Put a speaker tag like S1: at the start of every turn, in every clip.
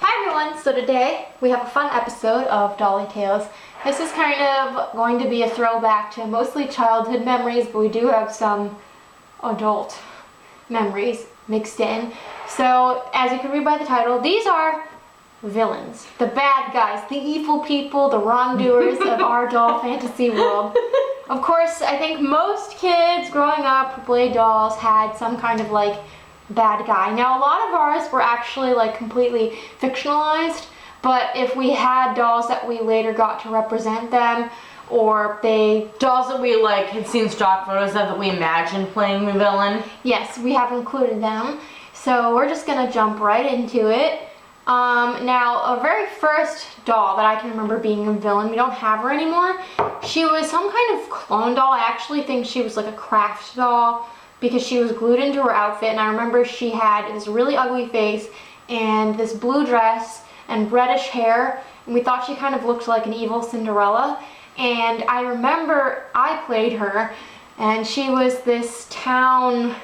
S1: Hi everyone! So today we have a fun episode of Dolly Tales. This is kind of going to be a throwback to mostly childhood memories, but we do have some adult memories mixed in. So as you can read by the title, these are villains, the bad guys, the evil people, the wrongdoers of our doll fantasy world. Of course, I think most kids growing up who played dolls had some kind of like bad guy. Now a lot of ours were actually like completely fictionalized, but if we had dolls that we later got to represent them, or
S2: dolls that we like had seen stock photos of that we imagined playing the villain.
S1: Yes, we have included them. So we're just gonna jump right into it. Now, a very first doll that I can remember being a villain, we don't have her anymore. She was some kind of clone doll. I actually think she was like a craft doll because she was glued into her outfit, and I remember she had this really ugly face and this blue dress and reddish hair, and we thought she kind of looked like an evil Cinderella. And I remember I played her, and she was this town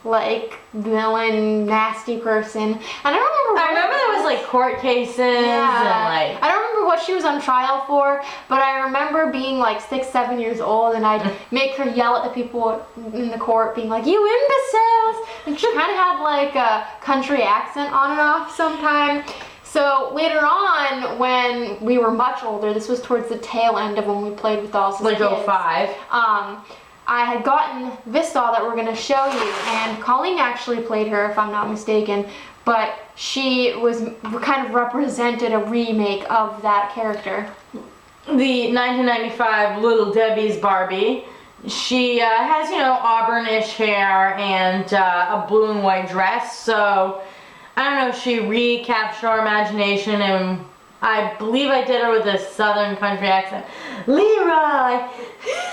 S1: like villain, nasty person. And I remember
S2: there was like court cases and like
S1: I don't remember what she was on trial for, but I remember being like 6, 7 years old, and I'd make her yell at the people in the court, being like, "You imbeciles!" And she kind of had like a country accent on and off sometime. So later on, when we were much older, this was towards the tail end of when we played with dolls as
S2: like
S1: kids.
S2: 05.
S1: I had gotten this doll that we're going to show you, and Colleen actually played her, if I'm not mistaken, but she was kind of represented a remake of that character.
S2: The 1995 Little Debbie's Barbie. She has, auburnish hair and a blue and white dress, so I don't know, she recaptured our imagination, and I believe I did her with a southern country accent. Leroy!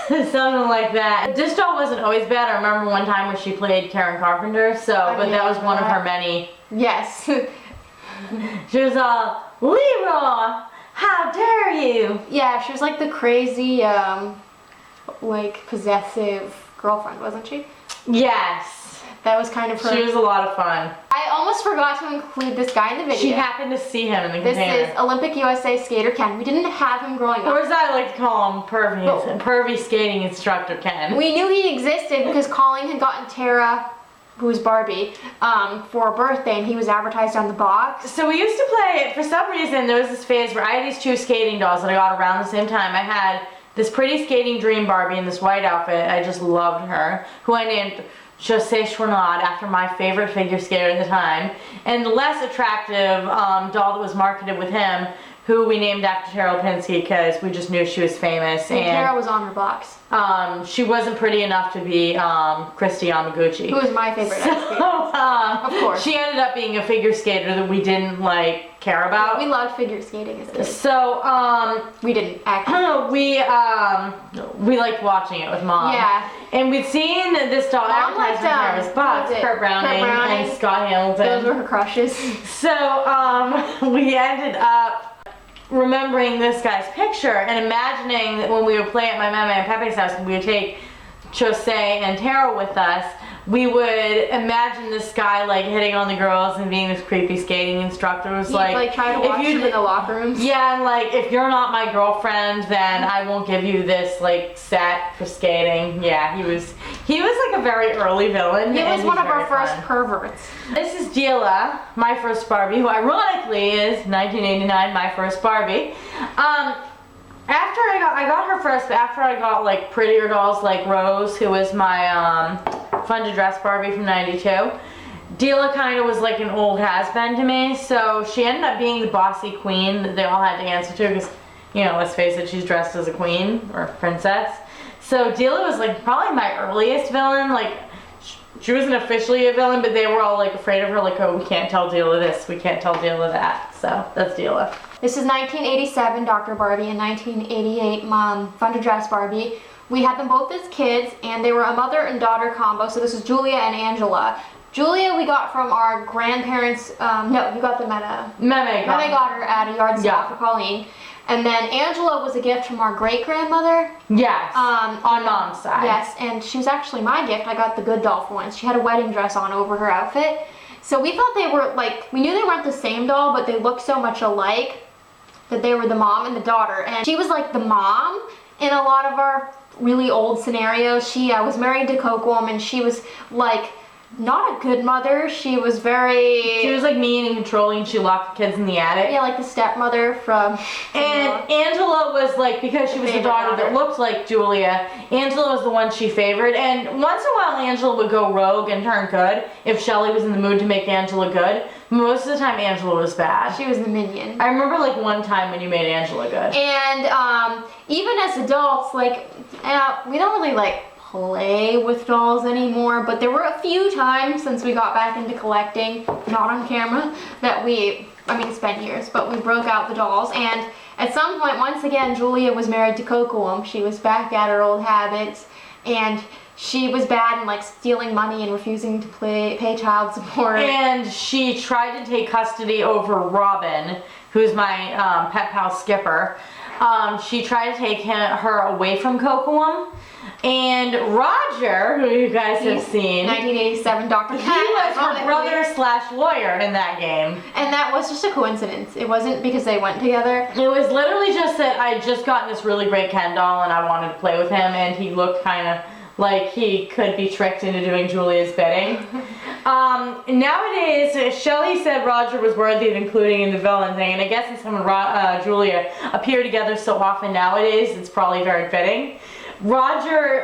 S2: Something like that. This doll wasn't always bad. I remember one time when she played Karen Carpenter, but that was one of her many.
S1: Yes.
S2: She was all, "Leroy, how dare you!"
S1: Yeah, she was like the crazy, like possessive girlfriend, wasn't she?
S2: Yes.
S1: That was kind of her.
S2: She was a lot of fun.
S1: I almost forgot to include this guy in the video.
S2: She happened to see him in the container.
S1: This is Olympic USA skater Ken. We didn't have him growing up.
S2: Or as I like to call him, pervy skating instructor Ken.
S1: We knew he existed because Colleen had gotten Tara, who's Barbie, for a birthday, and he was advertised on the box.
S2: So we used to play, for some reason, there was this phase where I had these two skating dolls that I got around the same time. I had this pretty skating dream Barbie in this white outfit. I just loved her, who I named José Chouinard after my favorite figure skater at the time, and the less attractive doll that was marketed with him, who we named after Tara Lipinski because we just knew she was famous.
S1: And Tara was on her box.
S2: She wasn't pretty enough to be Christy Yamaguchi,
S1: who was my favorite skater.
S2: Of
S1: course.
S2: She ended up being a figure skater that we didn't like care about.
S1: We loved figure skating as kids.
S2: So
S1: we didn't actually.
S2: We liked watching it with Mom.
S1: Yeah.
S2: And we'd seen this doll advertised in Paris Box, Kurt Browning and Scott Hamilton.
S1: Those were her crushes.
S2: So we ended up remembering this guy's picture and imagining that when we would play at my Mama and Pepe's house and we would take Jose and Tara with us, we would imagine this guy like hitting on the girls and being this creepy skating instructor. It was
S1: like try to watch them in the locker rooms.
S2: Yeah, and like, if you're not my girlfriend, then I won't give you this like set for skating. Yeah, he was like a very early villain.
S1: He was one of our first perverts.
S2: This is Dila, my first Barbie, who ironically is 1989, my first Barbie. After I got her first, but after I got like prettier dolls like Rose, who was my Fun to Dress Barbie from '92, Dila kind of was like an old has-been to me, so she ended up being the bossy queen that they all had to answer to because, let's face it, she's dressed as a queen or princess. So Dila was like probably my earliest villain. Like, she wasn't officially a villain, but they were all like afraid of her, like, oh, we can't tell Dila this, we can't tell Dila that. So that's Dila.
S1: This is 1987 Dr. Barbie and 1988 Fun to Dress Barbie. We had them both as kids, and they were a mother and daughter combo. So this is Julia and Angela. Julia we got from our grandparents. No, you got them at a
S2: Meme
S1: got her at a yard sale for Colleen. And then Angela was a gift from our great-grandmother.
S2: Yes, on Mom's side.
S1: Yes, and she was actually my gift. I got the good doll for once. She had a wedding dress on over her outfit. So we thought they were like, we knew they weren't the same doll, but they looked so much alike that they were the mom and the daughter. And she was like the mom in a lot of our really old scenarios. She was married to Cocoam, and she was like not a good mother. She was
S2: like mean and controlling. She locked the kids in the attic.
S1: Yeah, like the stepmother from.
S2: And Angela was like, because she was the daughter that looked like Julia, Angela was the one she favored. And once in a while Angela would go rogue and turn good if Shelley was in the mood to make Angela good. Most of the time Angela was bad.
S1: She was the minion.
S2: I remember like one time when you made Angela good.
S1: And even as adults, like we don't really like play with dolls anymore, but there were a few times since we got back into collecting, not on camera, that it's been years, but we broke out the dolls. And at some point, once again, Julia was married to Cocoam. She was back at her old habits, and she was bad and like stealing money and refusing to pay child support.
S2: And she tried to take custody over Robin, who's my pet pal Skipper. She tried to take her away from Cocoam. And Roger, who you guys have seen,
S1: 1987 Dr.
S2: He was her brother/lawyer in that game.
S1: And that was just a coincidence. It wasn't because they went together.
S2: It was literally just that I had just gotten this really great Ken doll and I wanted to play with him, and he looked kind of like he could be tricked into doing Julia's bidding. Nowadays, Shelley said Roger was worthy of including in the villain thing, and I guess since him and Julia appear together so often nowadays, it's probably very fitting. Roger,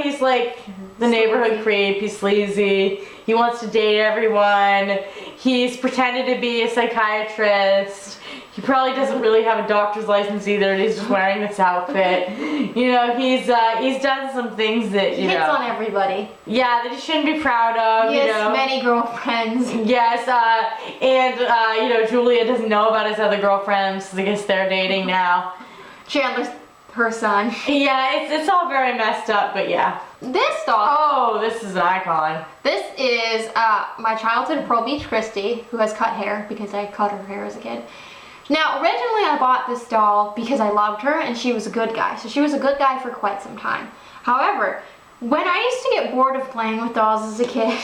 S2: he's like the neighborhood creep, he's sleazy, he wants to date everyone, he's pretended to be a psychiatrist, he probably doesn't really have a doctor's license either, he's just wearing this outfit. He's done some things that,
S1: He hits on everybody.
S2: Yeah, that he shouldn't be proud of,
S1: He has many girlfriends.
S2: Yes, Julia doesn't know about his other girlfriends, so I guess they're dating now.
S1: Chandler's her son.
S2: Yeah, it's all very messed up, but yeah.
S1: This doll.
S2: Oh, this is an icon.
S1: This is my childhood Pearl Beach Christie, who has cut hair because I cut her hair as a kid. Now, originally I bought this doll because I loved her and she was a good guy. So she was a good guy for quite some time. However, when I used to get bored of playing with dolls as a kid,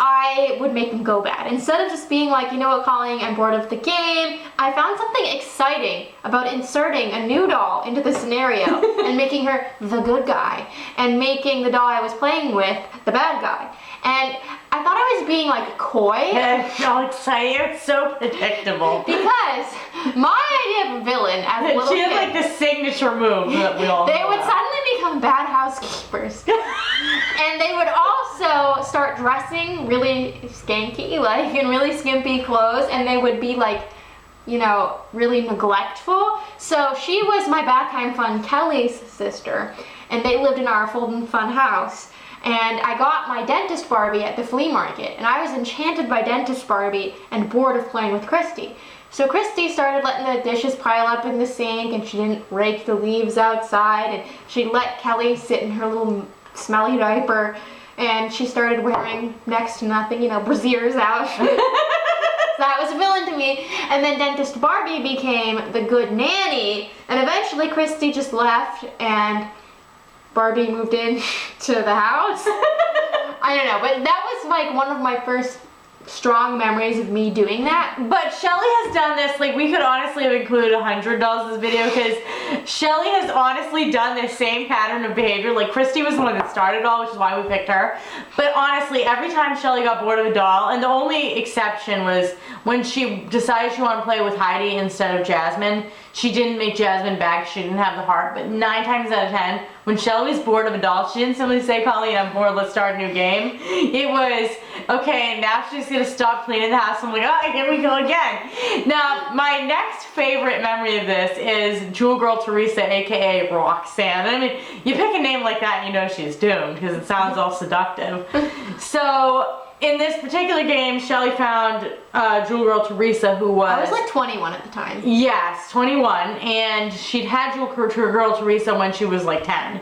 S1: I would make them go bad. Instead of just being like, you know what, Colleen, I'm bored of the game, I found something exciting about inserting a new doll into the scenario and making her the good guy and making the doll I was playing with the bad guy. And I thought I was being like coy.
S2: So exciting, it's so predictable.
S1: Because my idea of a villain as a little
S2: she
S1: kid,
S2: had like the signature move that we all
S1: they
S2: know
S1: would
S2: about.
S1: suddenly become bad housekeepers. And they would also start dressing really skanky, like in really skimpy clothes, and they would be like, really neglectful. So she was my Bath Time Fun Kelly's sister, and they lived in our Fulton Fun house. And I got my Dentist Barbie at the flea market, and I was enchanted by Dentist Barbie and bored of playing with Christy. So Christy started letting the dishes pile up in the sink, and she didn't rake the leaves outside, and she let Kelly sit in her little smelly diaper, and she started wearing next to nothing, brassieres out. That was a villain to me. And then Dentist Barbie became the good nanny, and eventually Christy just left, and Barbie moved in to the house. I don't know, but that was like one of my first strong memories of me doing that.
S2: But Shelley has done this, like we could honestly have included 100 dolls in this video because Shelley has honestly done this same pattern of behavior. Like Christy was the one that started it all, which is why we picked her. But honestly, every time Shelley got bored of a doll, and the only exception was when she decided she wanted to play with Heidi instead of Jasmine. She didn't make Jasmine back, she didn't have the heart, but 9 times out of 10, when Shelley was bored of a doll, she didn't simply say, Colleen, I'm bored, let's start a new game. It was, okay, now she's gonna stop cleaning the house. I'm like, oh, here we go again. Now, my next favorite memory of this is Jewel Girl Teresa, aka Roxanne. I mean, you pick a name like that, you know she's doomed, because it sounds all seductive. So, in this particular game, Shelley found Jewel Girl Teresa, who was...
S1: I was like 21 at the time.
S2: Yes, 21, and she'd had Jewel Girl Teresa when she was like 10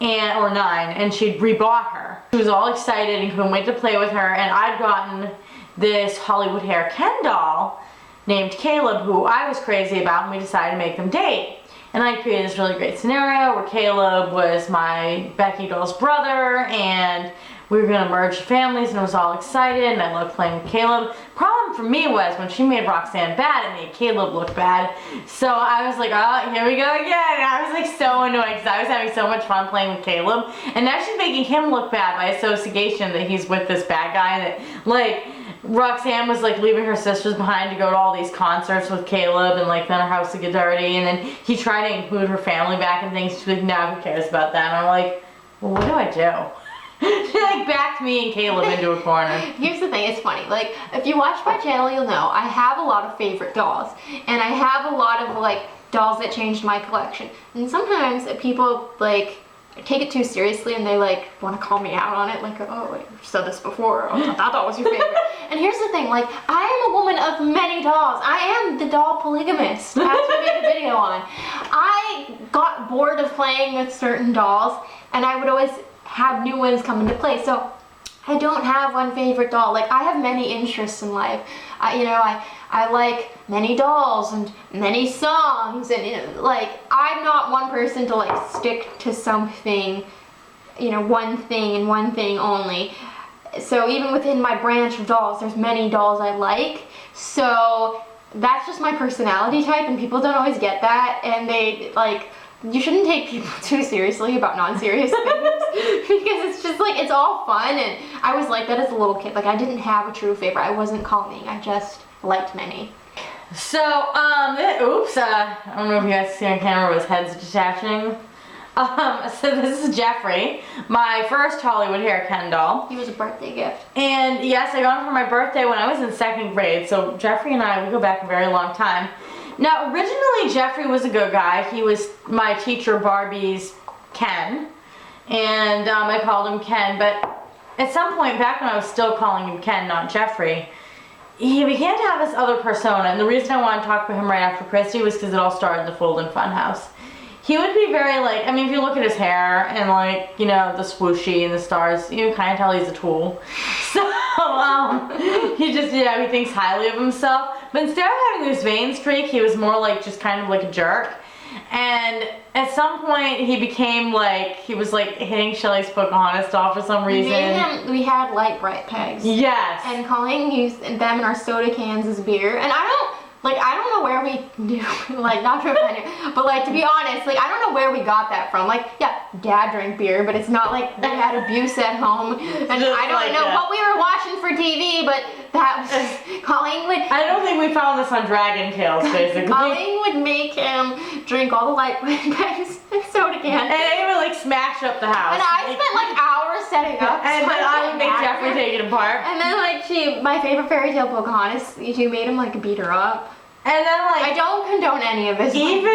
S2: or 9, and she'd rebought her. She was all excited and couldn't wait to play with her, and I'd gotten this Hollywood hair Ken doll named Caleb, who I was crazy about, and we decided to make them date. And I created this really great scenario where Caleb was my Becky doll's brother, and we were gonna merge families, and I was all excited, and I loved playing with Caleb. Problem for me was when she made Roxanne bad, it made Caleb look bad. So I was like, oh, here we go again. And I was like so annoyed because I was having so much fun playing with Caleb, and now she's making him look bad by association that he's with this bad guy. That like Roxanne was like leaving her sisters behind to go to all these concerts with Caleb, and like then her house would get dirty, and then he tried to include her family back and things. She's like, no, who cares about that? And I'm like, well, what do I do? She like backed me and Caleb into a corner.
S1: Here's the thing, it's funny. Like, if you watch my channel, you'll know I have a lot of favorite dolls. And I have a lot of, like, dolls that changed my collection. And sometimes people, like, take it too seriously and they, like, want to call me out on it. Like, oh, you've said this before. Oh, that doll was your favorite. And here's the thing, like, I am a woman of many dolls. I am the doll polygamist, as we made a video on. I got bored of playing with certain dolls, and I would always have new ones come into play. So I don't have one favorite doll. Like, I have many interests in life. I like many dolls and many songs, and like, I'm not one person to like stick to something, one thing and one thing only. So even within my branch of dolls, there's many dolls I like. So that's just my personality type, and people don't always get that, and they like, you shouldn't take people too seriously about non-serious things because it's just like, it's all fun. And I was like that as a little kid. Like, I didn't have a true favorite. I wasn't calming. I just liked many.
S2: So, oops, I don't know if you guys see on camera, but his head's detaching. So this is Jeffrey, my first Hollywood hair Ken doll.
S1: He was a birthday gift.
S2: And yes, I got him for my birthday when I was in 2nd grade. So Jeffrey and I, we go back a very long time. Now, originally, Jeffrey was a good guy. He was my teacher Barbie's Ken, and I called him Ken, but at some point, back when I was still calling him Ken, not Jeffrey, he began to have this other persona, and the reason I wanted to talk about him right after Christy was because it all started in the Fold-In Funhouse. He would be very like, I mean, if you look at his hair and like, the swooshy and the stars, you can kind of tell he's a tool. So, he just, he thinks highly of himself. But instead of having this vain streak, he was more like, just kind of like a jerk. And at some point, he became like, he was like hitting Shelly's Pocahontas doll for some reason.
S1: We had light bright pegs.
S2: Yes.
S1: And calling them and our soda cans as beer. And I don't know where we do, like, not to offend you, but like, to be honest, like, I don't know where we got that from. Like, yeah, Dad drank beer, but it's not like we had abuse at home. And I don't know what we were watching for TV, but that was, Colleen would...
S2: I don't think we found this on Dragon Tales, basically.
S1: Colleen would make him drink all the light bags and soda cans.
S2: And he would, like, smash up the house.
S1: And I spent, like, hours setting up.
S2: And then I would make Jeffrey take it apart.
S1: And then, like, my favorite fairy tale Pocahontas, she made him, like, beat her up.
S2: And then, like,
S1: I don't condone any of this.
S2: Even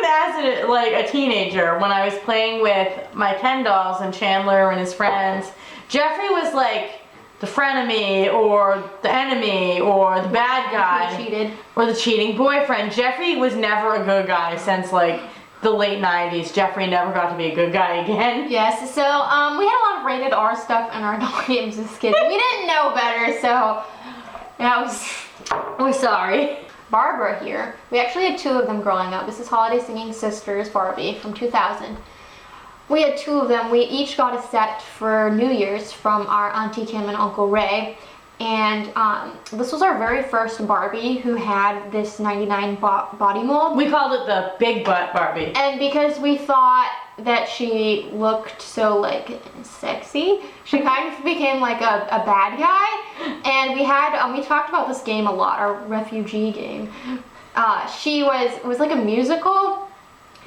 S2: as a teenager, when I was playing with my Ken dolls and Chandler and his friends, Jeffrey was like the frenemy or the enemy or the bad guy or the cheating boyfriend. Jeffrey was never a good guy since like the late 90s. Jeffrey never got to be a good guy again.
S1: Yes, so we had a lot of rated R stuff in our doll games as kids. We didn't know better, so we're sorry. Barbara here. We actually had 2 of them growing up. This is Holiday Singing Sisters Barbie from 2000. We had 2 of them. We each got a set for New Year's from our Auntie Kim and Uncle Ray. And this was our very first Barbie who had this 99 body mold.
S2: We called it the Big Butt Barbie.
S1: And because we thought that she looked so like sexy, she kind of became like a bad guy. And we talked about this game a lot, our refugee game. It was like a musical,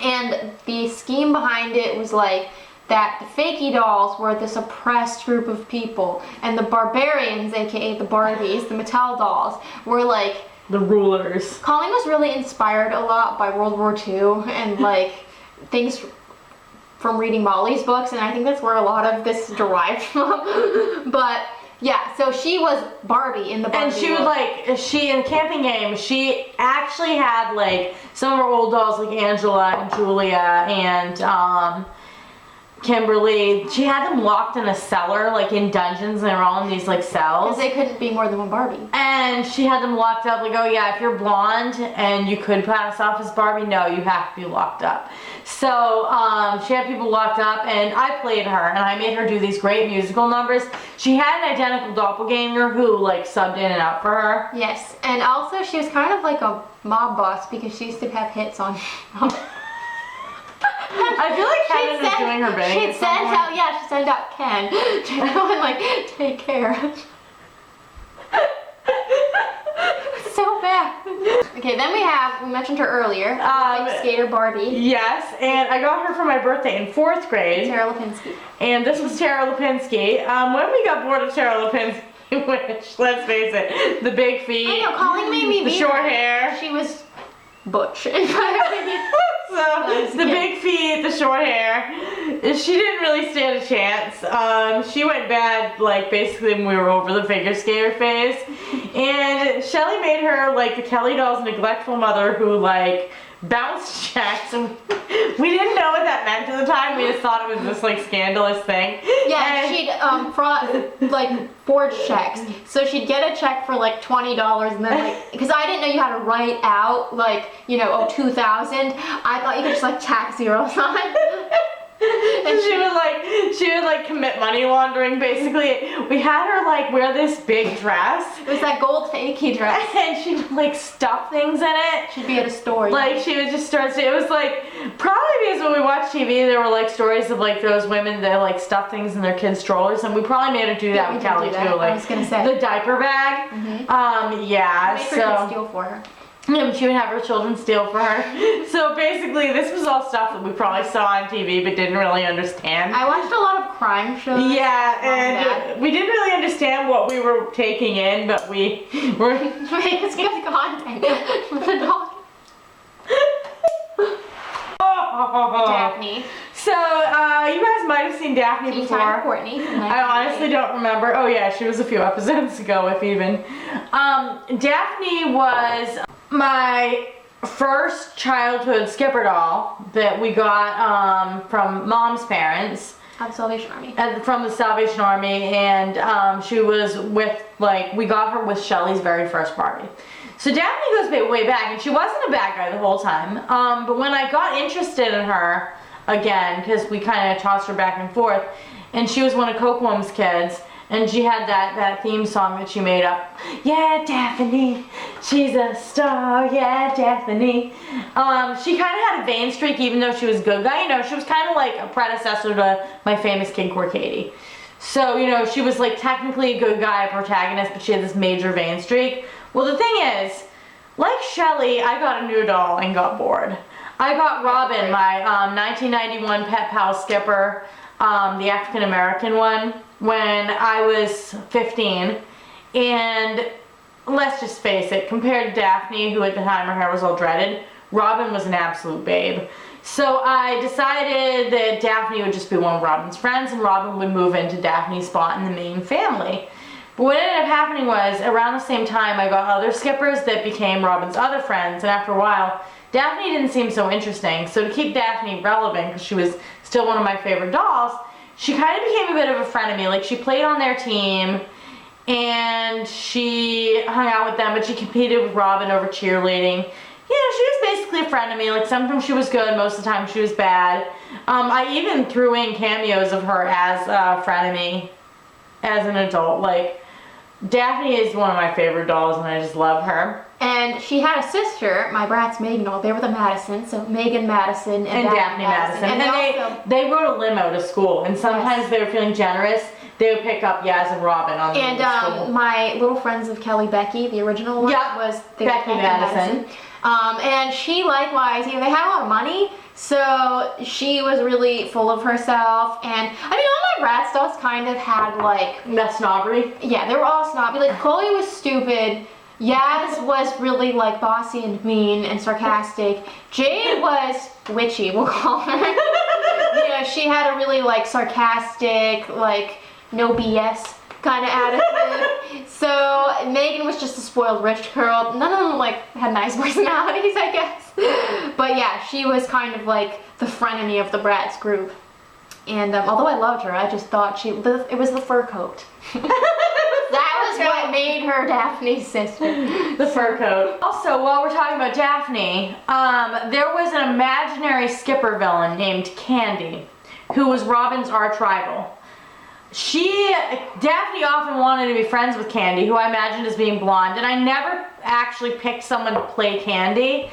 S1: and the scheme behind it was like that the fakey dolls were this oppressed group of people, and the barbarians, aka the Barbies, the Mattel dolls, were like
S2: the rulers.
S1: Colleen was really inspired a lot by World War II and like things from reading Molly's books, and I think that's where a lot of this derived from. But yeah, so she was Barbie in the Barbie.
S2: And she would in the camping game, she actually had like some of her old dolls like Angela and Julia and Kimberly, she had them locked in a cellar, like in dungeons, and they were all in these like cells.
S1: Because they couldn't be more than one Barbie.
S2: And she had them locked up, like, oh yeah, if you're blonde and you could pass off as Barbie, no, you have to be locked up. So she had people locked up, and I played her, and I made her do these great musical numbers. She had an identical doppelganger who like subbed in and out for her.
S1: Yes, and also she was kind of like a mob boss because she used to have hits on.
S2: I feel like Ken was doing her bidding.
S1: She'd send out, yeah, she'd send out Ken to go and like take care of. So bad. Okay, then we mentioned her earlier, big skater Barbie.
S2: Yes, and I got her for my birthday in 4th grade.
S1: Tara Lipinski.
S2: And this was Tara Lipinski. When we got bored of Tara Lipinski, which, let's face it, the big feet.
S1: I know, calling me
S2: the short hair.
S1: She was butch in front of me.
S2: So, the big feet, the short hair. She didn't really stand a chance. She went bad, like, basically when we were over the figure skater phase. And Shelly made her, like, the Kelly Doll's neglectful mother who, like, bounced checks. And we didn't know what that meant at the time. We just thought it was this, like, scandalous thing.
S1: Yeah,
S2: and
S1: she'd, like, forge checks. So she'd get a check for, like, $20 and then, like, because I didn't know you had to write out, like, you know, oh, 2,000. I thought you could just, like, tack zeros on it.
S2: And she would like commit money laundering basically. We had her like wear this big dress.
S1: It was that gold fakey dress.
S2: And she'd like stuff things in it.
S1: She'd be at a store.
S2: Like she would just start, it was like, probably because when we watched TV there were like stories of like those women that like stuff things in their kids' strollers, and we probably made her do that with Kelly too. Like,
S1: I was gonna say.
S2: The diaper bag. Yeah,
S1: Make her kids steal for her.
S2: She would have her children steal for her. So basically, this was all stuff that we probably saw on TV but didn't really understand.
S1: I watched a lot of crime shows.
S2: Yeah, and we didn't really understand what we were taking in, but we were...
S1: It's good content for the dog. Daphne.
S2: So, you guys might have seen Daphne
S1: Tea
S2: before.
S1: Time Courtney.
S2: I honestly don't remember. Oh yeah, she was a few episodes ago, if even. Daphne was my first childhood skipper doll that we got from Mom's parents.
S1: At the Salvation Army.
S2: From the Salvation Army, and she was with, like, we got her with Shelly's very first Barbie. So Daphne goes way back, and she wasn't a bad guy the whole time. But when I got interested in her again, because we kind of tossed her back and forth, and she was one of Cocoam's kids, and she had that theme song that she made up. Yeah, Daphne, she's a star, yeah, Daphne. She kind of had a vain streak, even though she was a good guy. You know, she was kind of like a predecessor to my famous Kid Core Katie. So, you know, she was like technically a good guy, a protagonist, but she had this major vain streak. Well, the thing is, like Shelly, I got a new doll and got bored. I got Robin, my 1991 Pet Pal skipper, the African American one, when I was 15. And let's just face it, compared to Daphne, who at the time her hair was all dreaded, Robin was an absolute babe. So I decided that Daphne would just be one of Robin's friends, and Robin would move into Daphne's spot in the main family. But what ended up happening was, around the same time, I got other skippers that became Robin's other friends, and after a while, Daphne didn't seem so interesting. So to keep Daphne relevant, because she was still one of my favorite dolls, she kind of became a bit of a friend of me. Like, she played on their team, and she hung out with them, but she competed with Robin over cheerleading. You know, she was basically a friend of me. Like, sometimes she was good, most of the time she was bad. I even threw in cameos of her as a friend of me as an adult. Like, Daphne is one of my favorite dolls, and I just love her.
S1: And she had a sister, my Bratz Megan doll. They were the Madison, so Megan Madison and
S2: Daphne Madison. And they rode a limo to school, and sometimes they were feeling generous. They would pick up Yaz and Robin on the way to school.
S1: My little friends of Kelly Becky, the original one, was
S2: Becky Madison.
S1: And she likewise, you know, they had a lot of money, so she was really full of herself. And I mean, all my Bratz dolls kind of had like
S2: that snobbery.
S1: Yeah, they were all snobby. Like Chloe was stupid. Yaz was really like bossy and mean and sarcastic. Jade was witchy, we'll call her. You know, she had a really like sarcastic, like no BS kind of attitude. So Megan was just a spoiled rich girl. None of them like had nice personalities, I guess. But yeah, she was kind of like the frenemy of the Bratz group. And although I loved her, I just thought it was the fur coat. That was what made her Daphne's sister.
S2: The fur coat. Also, while we're talking about Daphne, there was an imaginary Skipper villain named Candy, who was Robin's arch rival. Daphne often wanted to be friends with Candy, who I imagined as being blonde, and I never actually picked someone to play Candy.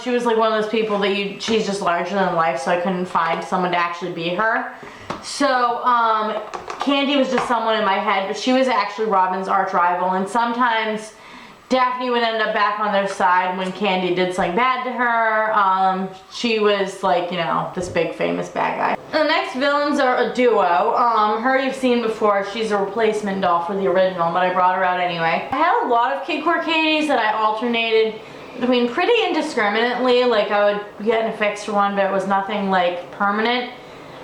S2: She was like one of those people that she's just larger than life, so I couldn't find someone to actually be her. So, Candy was just someone in my head, but she was actually Robin's arch rival, and sometimes Daphne would end up back on their side when Candy did something bad to her. She was like, you know, this big famous bad guy. The next villains are a duo. Her you've seen before. She's a replacement doll for the original, but I brought her out anyway. I had a lot of Kidcore Katies that I alternated between pretty indiscriminately. Like I would get in a fix for one, but it was nothing like permanent.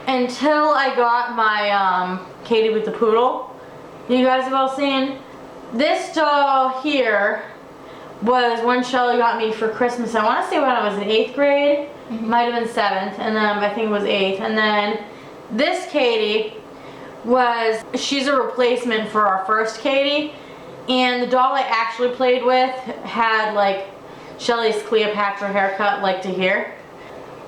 S2: Until I got my Katie with the poodle. You guys have all seen? This doll here was one Shelly got me for Christmas. I want to say when I was in 8th grade. Might have been 7th, and then I think it was 8th. And then this Katie she's a replacement for our first Katie. And the doll I actually played with had like Shelly's Cleopatra haircut like to here.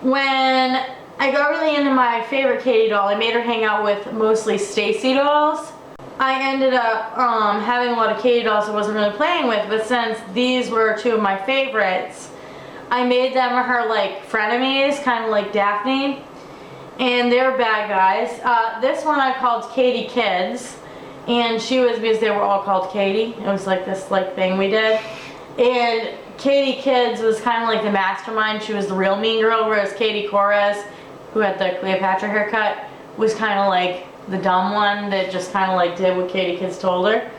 S2: When I got really into my favorite Katie doll, I made her hang out with mostly Stacy dolls. I ended up having a lot of Katie dolls I wasn't really playing with, but since these were two of my favorites, I made them her like frenemies, kind of like Daphne, and they're bad guys. This one I called Katie Kids, and she was because they were all called Katie. It was like this like thing we did, and Katie Kids was kind of like the mastermind. She was the real mean girl, whereas Katie Corez, who had the Cleopatra haircut, was kind of like the dumb one that just kind of like did what Katie Kids told her.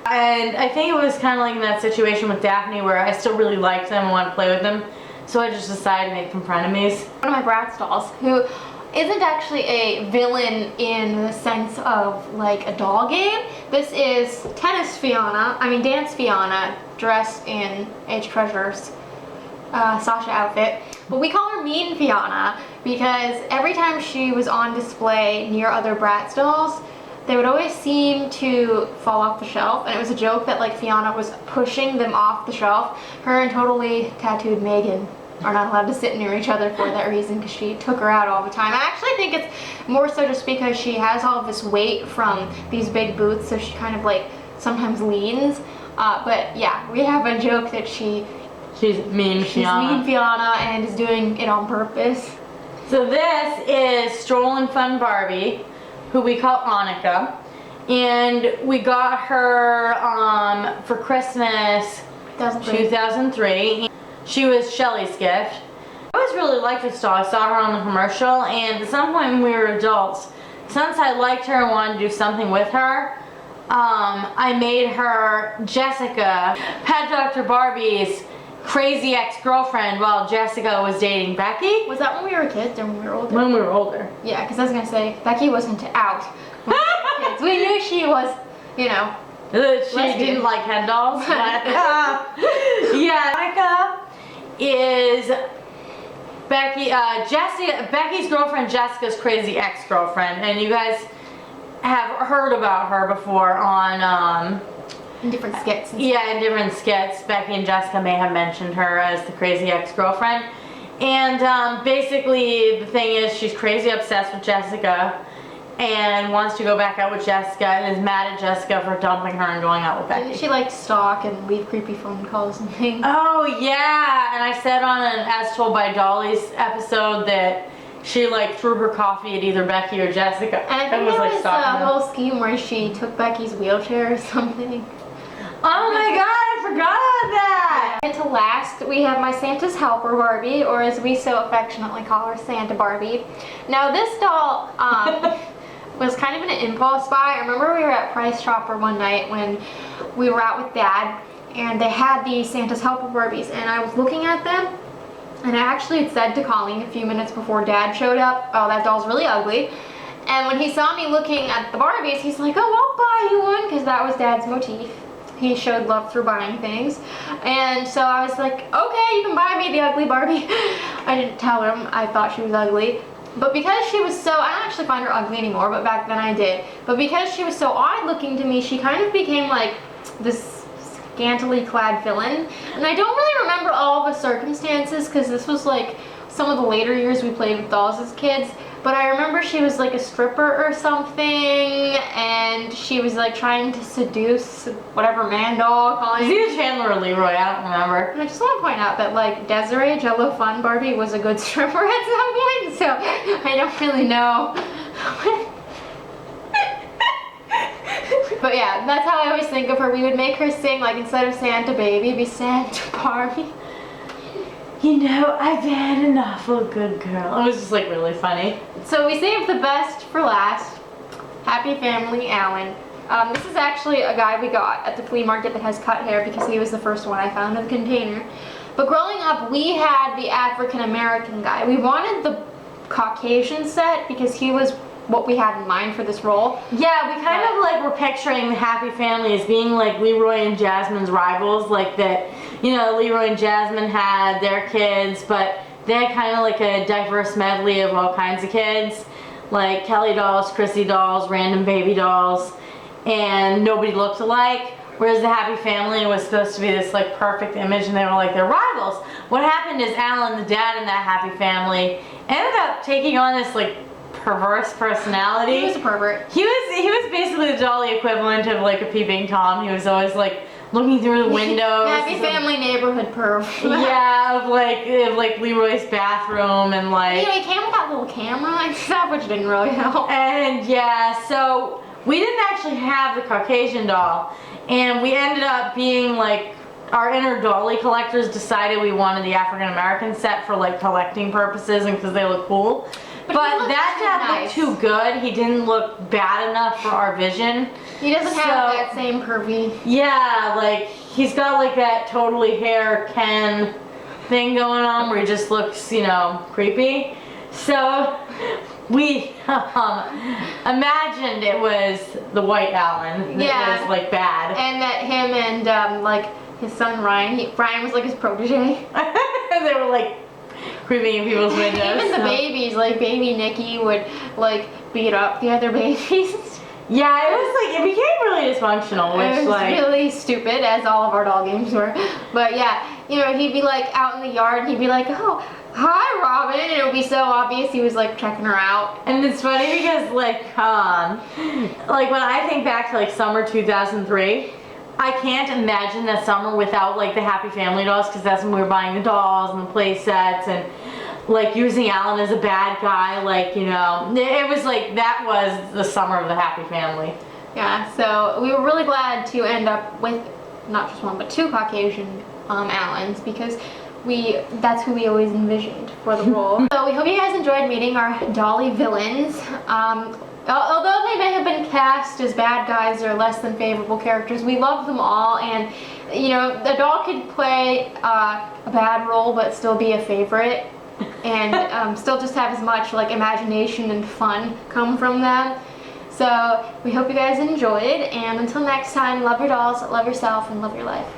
S2: And I think it was kind of like in that situation with Daphne where I still really liked them and wanted to play with them, so I just decided to make them frenemies.
S1: One of my Bratz dolls, who isn't actually a villain in the sense of like a doll game. This is Dance Fiona, dressed in Age Treasure's Sasha outfit. But we call her Mean Fiona because every time she was on display near other Bratz dolls, they would always seem to fall off the shelf, and it was a joke that like Fiona was pushing them off the shelf. Her and totally tattooed Megan are not allowed to sit near each other for that reason because she took her out all the time. I actually think it's more so just because she has all of this weight from these big boots, so she kind of like sometimes leans. But yeah, we have a joke that she's
S2: Mean Fiona.
S1: Mean Fiona and is doing it on purpose.
S2: So this is Strollin' Fun Barbie, who we call Annika, and we got her for Christmas 2003. She was Shelly's gift. I always really liked this doll. I saw her on the commercial, and at some point when we were adults, since I liked her and wanted to do something with her, I made her Jessica, Pet Dr. Barbie's crazy ex-girlfriend while Jessica was dating Becky.
S1: Was that when we were kids or when we were older?
S2: When we were older.
S1: Yeah, because I was going to say, Becky wasn't out when we were kids. We knew she was, you know,
S2: She didn't like head dolls. Yeah, Annika is Becky's girlfriend Jessica's crazy ex-girlfriend, and you guys have heard about her before on
S1: in different skits.
S2: Yeah, in different skits. Becky and Jessica may have mentioned her as the crazy ex-girlfriend. And basically the thing is she's crazy obsessed with Jessica and wants to go back out with Jessica and is mad at Jessica for dumping her and going out with Becky.
S1: Didn't she like stalk and leave creepy phone calls and things?
S2: Oh yeah, and I said on an As Told by Dolly's episode that she like threw her coffee at either Becky or Jessica.
S1: And I think there was a whole scheme where she took Becky's wheelchair or something.
S2: Oh my god, I forgot about that!
S1: And to last, we have my Santa's Helper Barbie, or as we so affectionately call her, Santa Barbie. Now this doll was kind of an impulse buy. I remember we were at Price Chopper one night when we were out with Dad, and they had these Santa's Helper Barbies, and I was looking at them, and I actually had said to Colleen a few minutes before Dad showed up, oh, that doll's really ugly. And when he saw me looking at the Barbies, he's like, oh, I'll buy you one, because that was Dad's motif. He showed love through buying things. And so I was like, okay, you can buy me the ugly Barbie. I didn't tell him I thought she was ugly. But because she was so, I don't actually find her ugly anymore, but back then I did. But because she was so odd looking to me, she kind of became like this scantily clad villain. And I don't really remember all the circumstances because this was like some of the later years we played with dolls as kids. But I remember she was like a stripper or something, and she was like trying to seduce whatever man doll calling.
S2: Is he Chandler or Leroy? I don't remember.
S1: And I just want to point out that like Desiree Jello Fun Barbie was a good stripper at some point, so I don't really know. But yeah, that's how I always think of her. We would make her sing, like instead of Santa Baby, it'd be Santa Barbie.
S2: You know, I've had an awful good girl. It was just like really funny.
S1: So we saved the best for last. Happy Family Alan. This is actually a guy we got at the flea market that has cut hair because he was the first one I found in the container. But growing up, we had the African American guy. We wanted the Caucasian set because he was what we had in mind for this role.
S2: Yeah, we kind of like were picturing the Happy Family as being like Leroy and Jasmine's rivals, like that, you know, Leroy and Jasmine had their kids, but they had kind of like a diverse medley of all kinds of kids, like Kelly dolls, Chrissy dolls, random baby dolls, and nobody looked alike. Whereas the Happy Family was supposed to be this like perfect image, and they were like their rivals. What happened is Alan, the dad in that Happy Family, ended up taking on this like perverse personality.
S1: He was a pervert.
S2: He was basically the Dolly equivalent of like a peeping Tom. He was always like looking through the windows.
S1: Happy Family neighborhood perv.
S2: Yeah, of like Leroy's bathroom and like.
S1: You know, he came with that little camera and stuff, which didn't really help.
S2: And yeah, so we didn't actually have the Caucasian doll, and we ended up being like. Our inner Dolly collectors decided we wanted the African American set for like collecting purposes and because they look cool. But that dad looked too good. He didn't look bad enough for our vision.
S1: He doesn't have that same pervy.
S2: Yeah, like he's got like that totally hair Ken thing going on where he just looks, you know, creepy. So we imagined it was the white Alan that was like bad.
S1: And that him and like his son Ryan, Ryan was like his protege.
S2: They were like creeping in people's windows.
S1: Even the babies, like baby Nikki would like beat up the other babies.
S2: Yeah, it was like, it became really dysfunctional, which
S1: it was
S2: like
S1: really stupid, as all of our doll games were. But yeah, you know, he'd be like out in the yard and he'd be like, oh, hi Robin, and it would be so obvious he was like checking her out.
S2: And it's funny because like when I think back to like summer 2003, I can't imagine that summer without like the Happy Family dolls, because that's when we were buying the dolls and the play sets and like using Alan as a bad guy, like, you know, it was like, that was the summer of the Happy Family.
S1: Yeah, so we were really glad to end up with not just one but two Caucasian Allens, because that's who we always envisioned for the role. So we hope you guys enjoyed meeting our Dolly villains. Although they may have been cast as bad guys or less than favorable characters, we love them all, and you know, the doll could play a bad role but still be a favorite, and still just have as much like imagination and fun come from them. So we hope you guys enjoyed, and until next time, love your dolls, love yourself, and love your life.